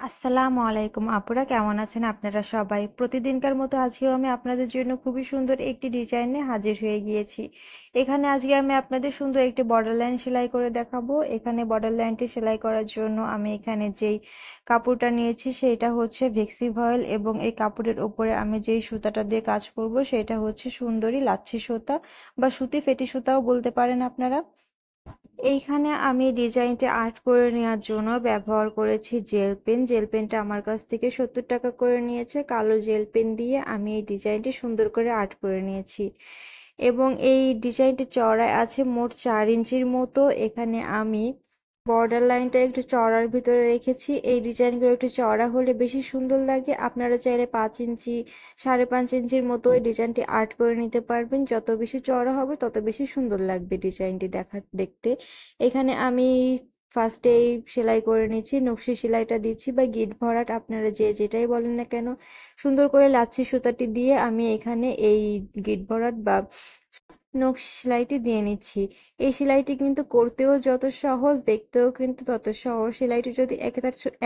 আসসালামু আলাইকুম আপুরা, কেমন আছেন আপনারা সবাই? প্রতিদিনকার মতো আজকেও আমি আপনাদের জন্য খুবই সুন্দর একটি ডিজাইন নিয়ে হাজির হয়ে গিয়েছি। এখানে আজকে আমি আপনাদের সুন্দর একটি বর্ডার লাইন সেলাই করে দেখাবো। এখানে বর্ডার লাইনটি সেলাই করার জন্য আমি এখানে যেই কাপড়টা নিয়েছি সেটা হচ্ছে ভেক্সি ভয়েল, এবং এই কাপড়ের ওপরে আমি যেই সুতাটা দিয়ে কাজ করব সেটা হচ্ছে সুন্দরী লাচ্ছি সুতা বা সুতি ফেটি সুতাও বলতে পারেন আপনারা। এইখানে আমি ডিজাইনটা আর্ট করে নেওয়ার জন্য ব্যবহার করেছি জেল পেন। জেল পেনটা আমার কাছ থেকে 70 টাকা করে নিয়েছে। কালো জেল পেন দিয়ে আমি এই ডিজাইনটি সুন্দর করে আর্ট করে নিয়েছি, এবং এই ডিজাইনটি চওড়ায় আছে মোট 4 ইঞ্চির মতো। এখানে আমি বর্ডার লাইনটা একটু চওড়ার ভিতরে রেখেছি। এই ডিজাইনগুলো একটু চওড়া হলে বেশি সুন্দর লাগে। আপনারা চাইলে 5 ইঞ্চি, 5.5 ইঞ্চির মতো এই ডিজাইনটি আর্ট করে নিতে পারবেন। যত বেশি চওড়া হবে তত বেশি সুন্দর লাগবে ডিজাইনটি দেখতে। এখানে আমি ফার্স্টে এই সেলাই করে নিচ্ছি, নকশি সেলাইটা দিচ্ছি বা গিট ভরাট, আপনারা যে যেটাই বলেন না কেন। সুন্দর করে লাচ্ছি সুতাটি দিয়ে আমি এখানে এই গিট ভরাট বা নকশি সেলাইটি দিয়ে নিচ্ছি। এই সেলাইটি কিন্তু করতেও যত সহজ, দেখতেও কিন্তু তত সহজ। সেলাইটি যদি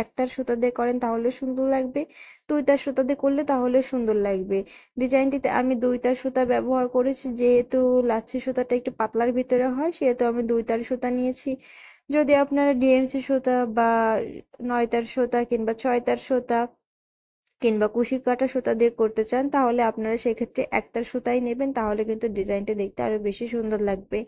একতার সুতা দিয়ে করেন তাহলে সুন্দর লাগবে, দুইতার সুতা দিয়ে করলে তাহলে সুন্দর লাগবে। ডিজাইনটিতে আমি দুইতার সুতা ব্যবহার করেছি, যেহেতু লাচ্ছি সুতাটা একটু পাতলার ভিতরে হয় সেহেতু আমি দুইতার সুতা নিয়েছি। যদি আপনারা ডিএমসি সুতা বা 9 তার সুতা কিংবা 6 তার সুতা কিংবা কুশি কাটা সুতা দিয়ে করতে চান তাহলে আপনারা সেক্ষেত্রে একতার সুতাই নেবেন, তাহলে কিন্তু ডিজাইনটা দেখতে আরো বেশি সুন্দর লাগবে।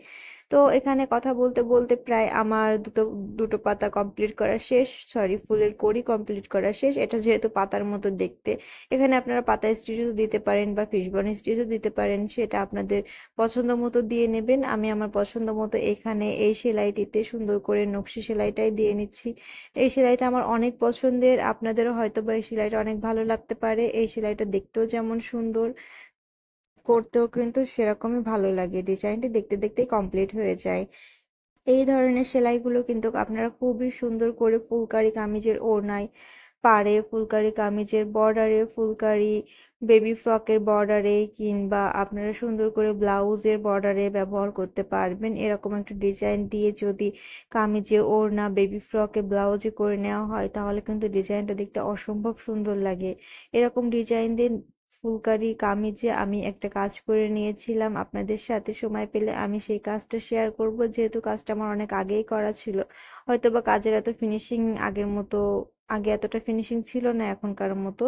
তো এখানে কথা বলতে বলতে প্রায় আমার দুটো দুটো পাতা কমপ্লিট করা শেষ, সরি ফুলের কড়ি কমপ্লিট করা শেষ। এটা যেহেতু পাতার মতো দেখতে, এখানে আপনারা পাতা স্টিচও দিতে পারেন বা ফিশবন স্টিচও দিতে পারেন, সেটা আপনাদের পছন্দ মতো দিয়ে নেবেন। আমি আমার পছন্দ মতো এখানে এই সেলাইটিতে সুন্দর করে নকশি সেলাইটাই দিয়ে নিচ্ছি। এই সেলাইটা আমার অনেক পছন্দের, আপনাদেরও হয়তো বা এই সেলাইটা অনেক ভালো লাগতে পারে। এই সেলাইটা দেখতেও যেমন সুন্দর, করতেও কিন্তু সেরকমই ভালো লাগে। ডিজাইনটি দেখতে দেখতেই কমপ্লিট হয়ে যায়। এই ধরনের সেলাইগুলো কিন্তু আপনারা খুবই সুন্দর করে ফুলকারি কামিজের ওড়নায়, পাড়ে, ফুলকারি কামিজের বর্ডারে, ফুলকারি বেবি ফ্রকের বর্ডারে, কিংবা আপনারা সুন্দর করে ব্লাউজের বর্ডারে ব্যবহার করতে পারবেন। এরকম একটা ডিজাইন দিয়ে যদি কামিজে ওড়না, বেবি ফ্রকে, ব্লাউজে করে নেওয়া হয় তাহলে কিন্তু ডিজাইনটা দেখতে অসম্ভব সুন্দর লাগে। এরকম ডিজাইন দিয়ে ফুলকারি কামিজে আমি একটা কাজ করে নিয়েছিলাম, আপনাদের সাথে সময় পেলে আমি সেই কাজটা শেয়ার করব, যেহেতু কাজটা আমার অনেক আগেই করা ছিল। হয়তোবা কাজের এত ফিনিশিং আগের মতো, আগে এতটা ফিনিশিং ছিল না এখনকার মতো,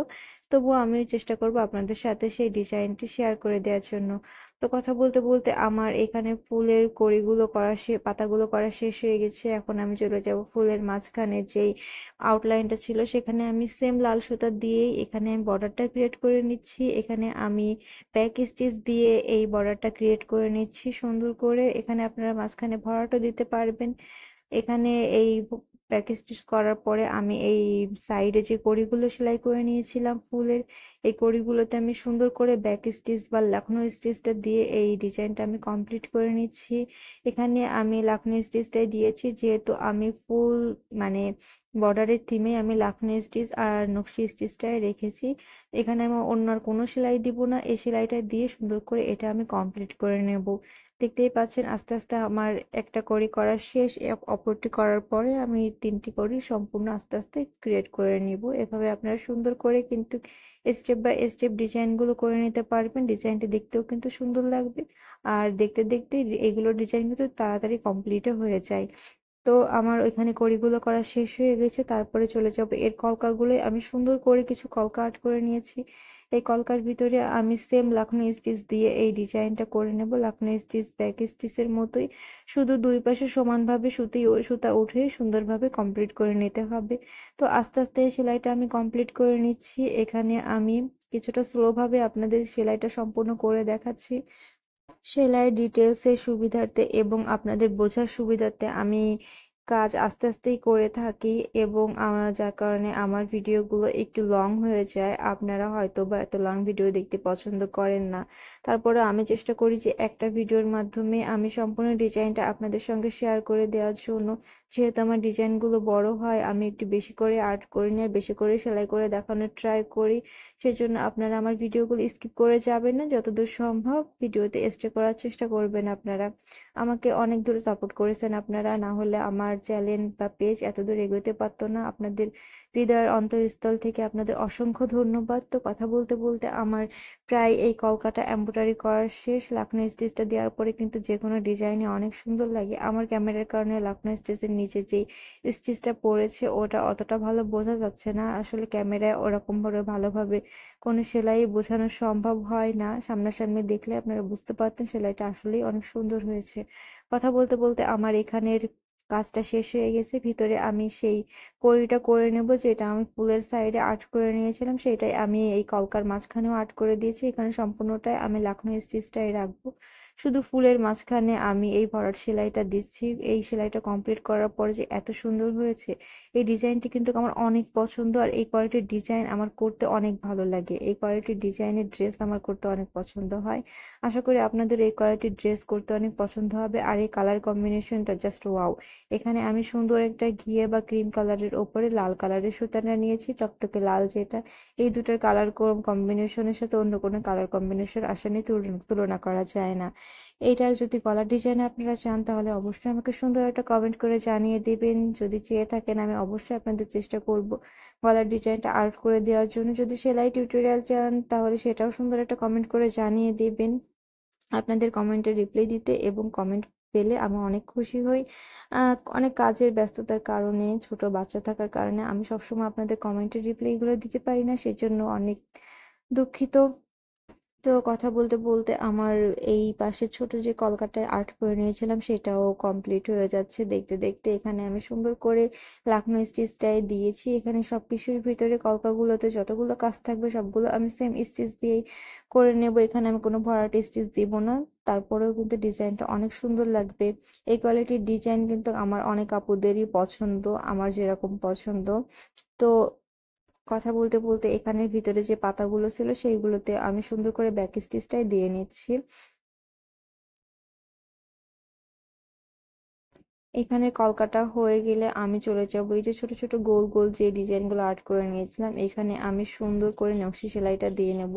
তবুও আমি চেষ্টা করব আপনাদের সাথে সেই ডিজাইনটি শেয়ার করে দেওয়ার জন্য। তো কথা বলতে বলতে আমার এখানে ফুলের কড়িগুলো করা পাতাগুলো করা শেষ হয়ে গেছে। এখন আমি চলে যাব ফুলের মাঝখানে যেই আউটলাইনটা ছিল সেখানে আমি সেম লাল সুতা দিয়েই এখানে আমি বর্ডারটা ক্রিয়েট করে নিচ্ছি। এখানে আমি ব্যাক স্টিচ দিয়ে এই বর্ডারটা ক্রিয়েট করে নিচ্ছি সুন্দর করে। এখানে আপনারা মাঝখানে ভরাটও দিতে পারবেন। এখানে এই ব্যাক স্টিচ করার পরে আমি এই সাইডে যে কড়িগুলো সেলাই করে নিয়েছিলাম ফুলের, এই কড়িগুলোতে আমি সুন্দর করে ব্যাক স্টিচ বা লাখনো স্টিচটা দিয়ে এই ডিজাইনটা আমি কমপ্লিট করে নিচ্ছি। এখানে আমি লাখনো স্টিচটাই দিয়েছি, যেহেতু আমি ফুল মানে বর্ডারের থিমে আমি লাখনো স্টিচ আর নকশি স্টিচটাই রেখেছি। এখানে আমি অন্য আর কোনো সেলাই দিব না, এই সেলাইটা দিয়ে সুন্দর করে এটা আমি কমপ্লিট করে নেব। দেখতেই পাচ্ছেন আস্তে আস্তে আমার একটা কড়ি করা শেষ, অপরটি করার পরে আমি 3টি কড়ি সম্পূর্ণ আস্তে আস্তে ক্রিয়েট করে নিব। এভাবে আপনারা সুন্দর করে কিন্তু স্টেপ বাই স্টেপ ডিজাইনগুলো করে নিতে পারবেন। ডিজাইনটি দেখতেও কিন্তু সুন্দর লাগবে, আর দেখতে দেখতে এগুলো ডিজাইন কিন্তু তাড়াতাড়ি কমপ্লিটও হয়ে যায়। তো আমার ওইখানে কড়িগুলো করা শেষ হয়ে গেছে, তারপরে চলে যাবো এর কলকাগুলো। আমি সুন্দর করে কিছু কলকা আর্ট করে নিয়েছি। এই কলকার ভিতরে আমি সেম লাখনো স্টিচ দিয়ে এই ডিজাইনটা করে নেব, লাখনো স্টিচ ব্যাক স্টিচের মতোই, শুধু দুই পাশে সমানভাবে সুতা উঠে সুন্দরভাবে কমপ্লিট করে নিতে হবে। তো আস্তে আস্তে এই সেলাইটা আমি কমপ্লিট করে নিচ্ছি। এখানে আমি কিছুটা স্লোভাবে আপনাদের সেলাইটা সম্পূর্ণ করে দেখাচ্ছি। সেলাই ডিটেলসের সুবিধার্থে এবং আপনাদের বোঝার সুবিধার্থে আমি কাজ আস্তে আস্তেই করে থাকি, এবং যার কারণে আমার ভিডিওগুলো একটু লং হয়ে যায়। আপনারা হয়তো বা এত লং ভিডিও দেখতে পছন্দ করেন না, তারপরে আমি চেষ্টা করি যে একটা ভিডিওর মাধ্যমে আমি সম্পূর্ণ ডিজাইনটা আপনাদের সঙ্গে শেয়ার করে দেওয়ার জন্য। যেহেতু আমার ডিজাইনগুলো বড় হয় আমি একটু বেশি করে আর্ট করে নিয়ে বেশি করে সেলাই করে দেখানোর ট্রাই করি। সেজন্য আপনারা আমার ভিডিওগুলো স্কিপ করে যাবেন না, যতদূর সম্ভব ভিডিওতে স্টে করার চেষ্টা করবেন। আপনারা আমাকে অনেক দূর সাপোর্ট করেছেন আপনারা, না হলে আমার চ্যানেল বা পেজ এতদূর এগোতে পারতো না। আপনাদের হৃদয়ের অন্তঃস্থল থেকে আপনাদের অসংখ্য ধন্যবাদ। তো কথা বলতে বলতে আমার প্রায় এই কলকাটা এমব্রয়ডারি করা শেষ। লাকনো স্টিচটা দেওয়ার পরে কিন্তু যে কোনো ডিজাইনে অনেক সুন্দর লাগে। আমার ক্যামেরার কারণে লাকনো স্টিচের নিচে যেই স্টিচটা পড়েছে ওটা অতটা ভালো বোঝা যাচ্ছে না। আসলে ক্যামেরায় ওরকমভাবে ভালোভাবে কোনো সেলাই বোঝানো সম্ভব হয় না। সামনাসামনি দেখলে আপনারা বুঝতে পারতেন সেলাইটা আসলেই অনেক সুন্দর হয়েছে। কথা বলতে বলতে আমার এখানের কাজটা শেষ হয়ে গেছে। ভিতরে আমি সেই কড়িটা করে নেব, যেটা আমি ফুলের সাইডে আর্ট করে নিয়েছিলাম সেটাই আমি এই কলকার মাঝখানেও আর্ট করে দিয়েছি। এখানে সম্পূর্ণটাই আমি লাকনো স্টিচটাই রাখবো। শুধু ফুলের মাঝখানে আমি এই ভরাট সেলাইটা দিচ্ছি। এই সেলাইটা কমপ্লিট করার পরে যে এত সুন্দর হয়েছে, এই ডিজাইনটি কিন্তু আমার অনেক পছন্দ। আর এই কোয়ালিটির ডিজাইন আমার করতে অনেক ভালো লাগে। এই কোয়ালিটির ডিজাইনের ড্রেস আমার করতে অনেক পছন্দ হয়। আশা করি আপনাদের এই কোয়ালিটির ড্রেস করতে অনেক পছন্দ হবে। আর এই কালার কম্বিনেশনটা জাস্ট ওয়াও। এখানে আমি সুন্দর একটা ঘিয়ে বা ক্রিম কালারের ওপরে লাল কালারের সুতাটা নিয়েছি, টকটকে লাল যেটা। এই দুটার কালার কম্বিনেশনের সাথে অন্য কোনো কালার কম্বিনেশন আসলে তুলনা করা যায় না। এইটার যদি গলার ডিজাইন আপনারা চান তাহলে অবশ্যই আমাকে সুন্দর একটা কমেন্ট করে জানিয়ে দিবেন। যদি চেয়ে থাকেন আমি অবশ্যই আপনাদের চেষ্টা করব গলার ডিজাইনটা আর্ট করে দেওয়ার জন্য। যদি সেলাই টিউটোরিয়াল চান তাহলে সেটাও সুন্দর একটা কমেন্ট করে জানিয়ে দিবেন। আপনাদের কমেন্টের রিপ্লাই দিতে এবং কমেন্ট পেলে আমি অনেক খুশি হই। অনেক কাজের ব্যস্ততার কারণে, ছোট বাচ্চা থাকার কারণে আমি সবসময় আপনাদের কমেন্টের রিপ্লাইগুলো দিতে পারি না, সেজন্য অনেক দুঃখিত। তো কথা বলতে বলতে আমার এই পাশে ছোট যে কলকাতায় আর্ট করে নিয়েছিলাম সেটাও কমপ্লিট হয়ে যাচ্ছে দেখতে দেখতে। এখানে আমি সুন্দর করে লাকনো স্টিচটাই দিয়েছি। এখানে সবকিছুর ভিতরে কলকাগুলোতে যতগুলো কাজ থাকবে সবগুলো আমি সেম স্টিচ দিয়েই করে নেব। এখানে আমি কোনো ভরাট স্টিচ দিব না। তারপরেও কিন্তু ডিজাইনটা অনেক সুন্দর লাগবে। এই কোয়ালিটির ডিজাইন কিন্তু আমার অনেক আপুদেরই পছন্দ, আমার যেরকম পছন্দ। তো কথা বলতে বলতে এখানের ভিতরে যে পাতাগুলো ছিল সেইগুলোতে আমি সুন্দর করে ব্যাক স্টিচটাই দিয়ে নিচ্ছি। এখানে কলকাটা হয়ে গেলে আমি চলে যাবো এই যে ছোট ছোট গোল গোল যে ডিজাইনগুলো আর্ট করে নিয়েছিলাম, এখানে আমি সুন্দর করে নকশি সেলাইটা দিয়ে নেব।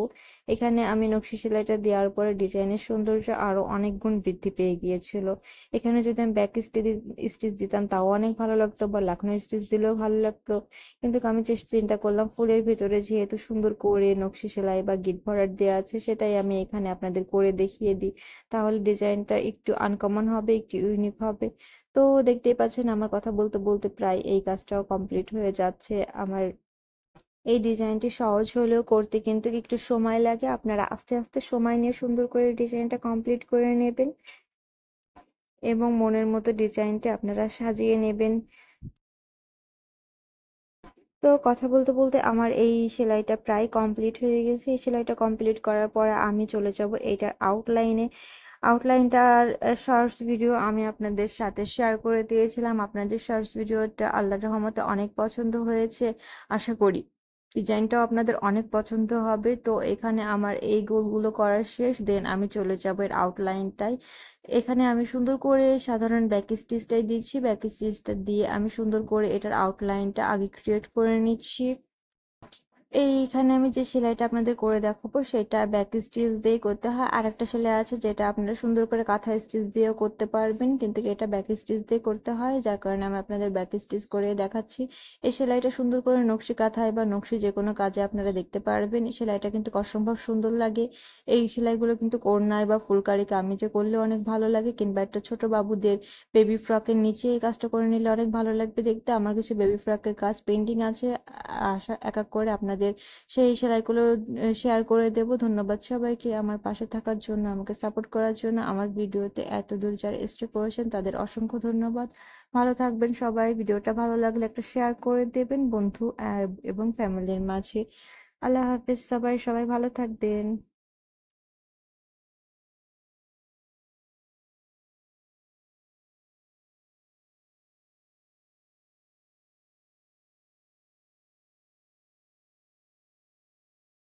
এখানে আমি নকশি সেলাইটা দেওয়ার পরে ডিজাইনের সৌন্দর্য আরো অনেক গুণ বৃদ্ধি পেয়ে গিয়েছিল। এখানে যদি আমি ব্যাক স্টিচ দিতাম তাও অনেক ভালো লাগতো, বা লাকনো স্টিচ দিলেও ভালো লাগতো। কিন্তু আমি চিন্তা করলাম ফুলের ভিতরে যেহেতু সুন্দর করে নকশি সেলাই বা গিট ভরাট দেওয়া আছে, সেটাই আমি এখানে আপনাদের করে দেখিয়ে দিই। তাহলে ডিজাইনটা একটু আনকমন হবে, একটু ইউনিক হবে। তো দেখতেই পাচ্ছেন আমার কথা বলতে বলতে প্রায় এই কাজটাও কমপ্লিট হয়ে যাচ্ছে আমার। এই ডিজাইনটি সহজ হলেও করতে কিন্তু একটু সময় লাগে। আপনারা আস্তে আস্তে সময় নিয়ে সুন্দর করে ডিজাইনটা কমপ্লিট করে নেবেন এবং মনের মতো ডিজাইনটা আপনারা সাজিয়ে নেবেন। তো কথা বলতে বলতে আমার এই সেলাইটা প্রায় কমপ্লিট হয়ে গেছে। এই সেলাইটা কমপ্লিট করার পরে আমি চলে যাব এইটার আউটলাইনে। আউটলাইনটার শর্টস ভিডিও আমি আপনাদের সাথে শেয়ার করে দিয়েছিলাম। আপনাদের শর্টস ভিডিওটা আল্লাহর রহমতে অনেক পছন্দ হয়েছে। আশা করি ডিজাইনটাও আপনাদের অনেক পছন্দ হবে। তো এখানে আমার এই গোলগুলো করা শেষ, দেন আমি চলে যাব এর আউটলাইনটাই। এখানে আমি সুন্দর করে সাধারণ ব্যাক স্টিচটাই দিচ্ছি। ব্যাক স্টিচটা দিয়ে আমি সুন্দর করে এটার আউটলাইনটা আগে ক্রিয়েট করে নিচ্ছি। এইখানে আমি যে সেলাইটা আপনাদের করে দেখাবো সেটা ব্যাক স্টিচ দিয়ে করতে হয়। আর একটা সেলাই আছে যেটা আপনারা সুন্দর করে কাঁথা স্টিচ দিয়েও করতে পারবেন, কিন্তু এটা ব্যাক স্টিচ দিয়ে করতে হয়, যার কারণে আমি আপনাদের ব্যাক স্টিচ করে দেখাচ্ছি। এই সেলাইটা সুন্দর করে নকশি কাঁথায় বা নকশি যে কোনো কাজে আপনারা দেখতে পারবেন। এই সেলাইটা কিন্তু অসম্ভব সুন্দর লাগে। এই সেলাইগুলো কিন্তু ওড়নায় বা ফুলকারি কামিজে করলে অনেক ভালো লাগে, কিংবা একটা ছোট বাবুদের বেবি ফ্রকের নিচে এই কাজটা করে নিলে অনেক ভালো লাগবে দেখতে। আমার কিছু বেবি ফ্রকের কাজ পেন্টিং আছে, আশা এক এক করে আপনাদের সেই সেলাইগুলো শেয়ার করে দেব। ধন্যবাদ সবাইকে আমার পাশে থাকার জন্য, আমাকে সাপোর্ট করার জন্য। আমার ভিডিওতে এত দূর যারা স্টে করেছেন তাদের অসংখ্য ধন্যবাদ। ভালো থাকবেন সবাই। ভিডিওটা ভালো লাগলে একটা শেয়ার করে দেবেন বন্ধু এবং ফ্যামিলির মাঝে। আল্লাহ হাফেজ সবাই, সবাই ভালো থাকবেন।